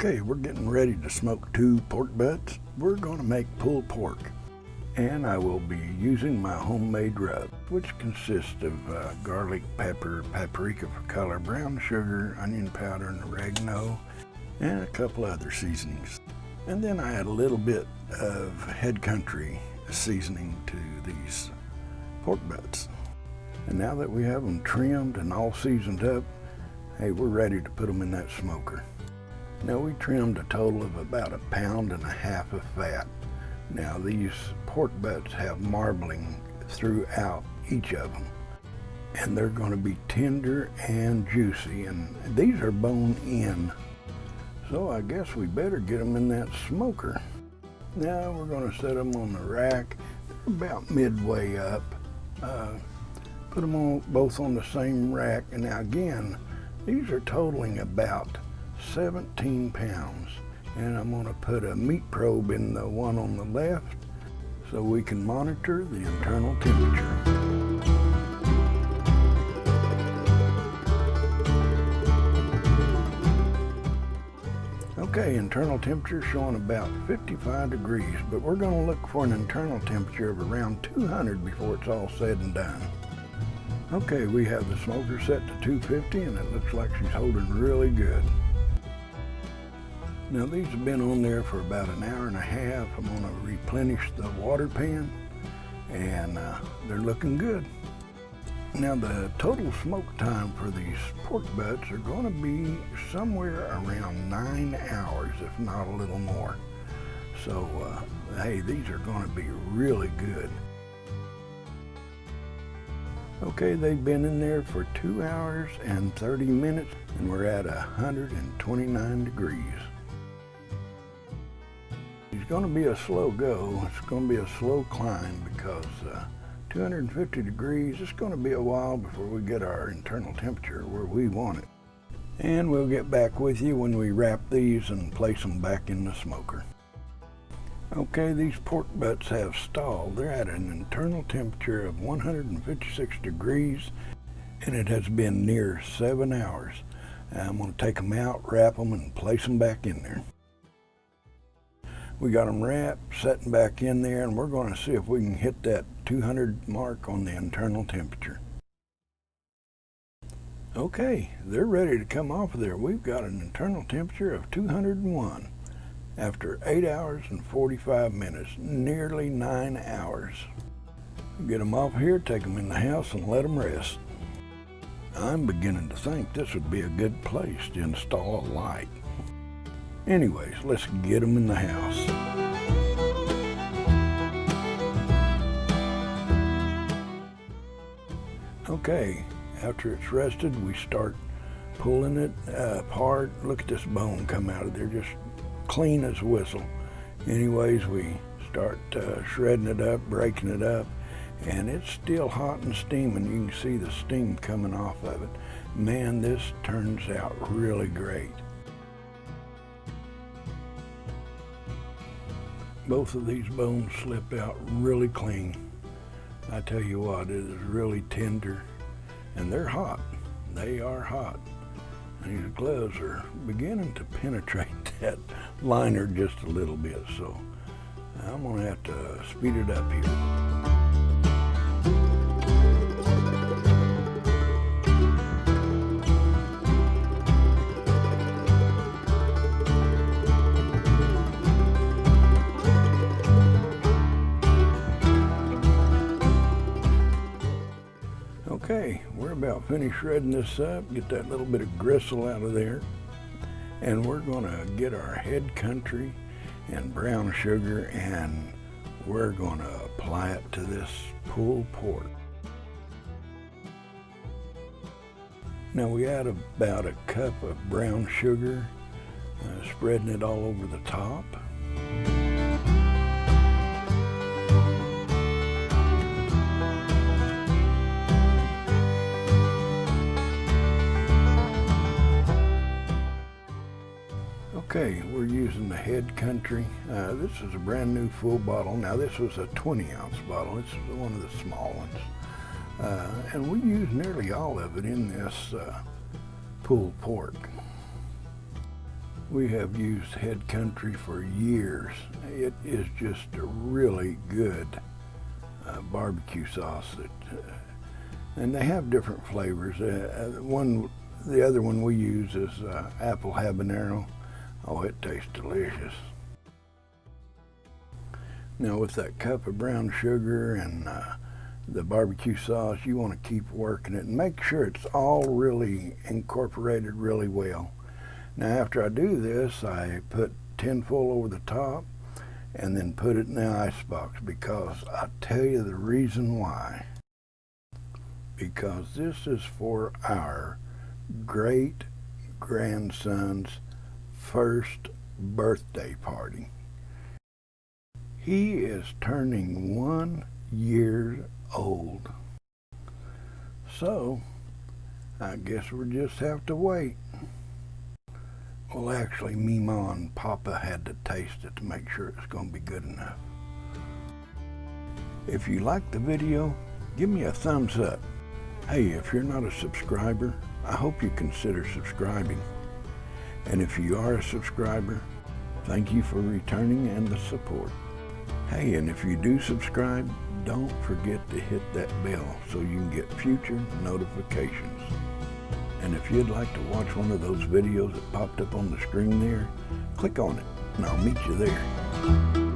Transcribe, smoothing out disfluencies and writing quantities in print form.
Okay, we're getting ready to smoke 2 pork butts. We're going to make pulled pork, and I will be using my homemade rub, which consists of garlic, pepper, paprika for color, brown sugar, onion powder, and oregano, and a couple other seasonings. And then I add a little bit of head country seasoning to these pork butts. And now that we have them trimmed and all seasoned up, hey, we're ready to put them in that smoker. Now we trimmed a total of about 1.5 pounds of fat. Now these pork butts have marbling throughout each of them, and they're going to be tender and juicy, and these are bone in. So I guess we better get them in that smoker. Now we're going to set them on the rack. They're about midway up. Put them on, both on the same rack, and now again, these are totaling about 17 pounds. And I'm going to put a meat probe in the one on the left so we can monitor the internal temperature. Okay, internal temperature showing about 55 degrees, but we're going to look for an internal temperature of around 200 before it's all said and done. Okay, we have the smoker set to 250, and it looks like she's holding really good. Now these have been on there for about 1.5 hours. I'm going to replenish the water pan, and they're looking good. Now the total smoke time for these pork butts are going to be somewhere around 9 hours, if not a little more. So hey, these are going to be really good. Okay, they've been in there for 2 hours and 30 minutes, and we're at 129 degrees. It's going to be a slow go. It's going to be a slow climb because 250 degrees, it's going to be a while before we get our internal temperature where we want it. And we'll get back with you when we wrap these and place them back in the smoker. Okay, these pork butts have stalled. They're at an internal temperature of 156 degrees, and it has been near 7 hours. I'm going to take them out, wrap them, and place them back in there. We got them wrapped, setting back in there, and we're going to see if we can hit that 200 mark on the internal temperature. Okay, they're ready to come off of there. We've got an internal temperature of 201 after 8 hours and 45 minutes, nearly 9 hours. Get them off here, take them in the house, and let them rest. I'm beginning to think this would be a good place to install a light. Anyways, let's get them in the house. Okay, after it's rested, we start pulling it apart. Look at this bone come out of there, just clean as a whistle. Anyways, we start shredding it up, breaking it up, and it's still hot and steaming. You can see the steam coming off of it. Man, this turns out really great. Both of these bones slip out really clean. I tell you what, it is really tender, and they're hot. They are hot. And these gloves are beginning to penetrate that liner just a little bit, so I'm gonna have to speed it up here. Okay, we're about finished shredding this up, get that little bit of gristle out of there, and we're gonna get our head country and brown sugar, and we're gonna apply it to this pulled pork. Now we add about 1 cup of brown sugar, spreading it all over the top. Okay, we're using the head country. This is a brand new full bottle. Now this was a 20-ounce bottle. It's one of the small ones. And we use nearly all of it in this pulled pork. We have used Head Country for years. It is just a really good barbecue sauce. And they have different flavors. The other one we use is apple habanero. Oh, it tastes delicious. Now with that cup of brown sugar and the barbecue sauce, you want to keep working it and make sure it's all really incorporated really well. Now after I do this, I put tinfoil over the top and then put it in the icebox, because I'll tell you the reason why. Because this is for our great grandson's first birthday party. He is turning 1 year old. So I guess we'll just have to wait. Well, actually, Mima and Papa had to taste it to make sure it's going to be good enough. If you liked the video, give me a thumbs up. Hey, if you're not a subscriber, I hope you consider subscribing. And if you are a subscriber, thank you for returning and the support. Hey, and if you do subscribe, don't forget to hit that bell so you can get future notifications. And if you'd like to watch one of those videos that popped up on the screen there, click on it and I'll meet you there.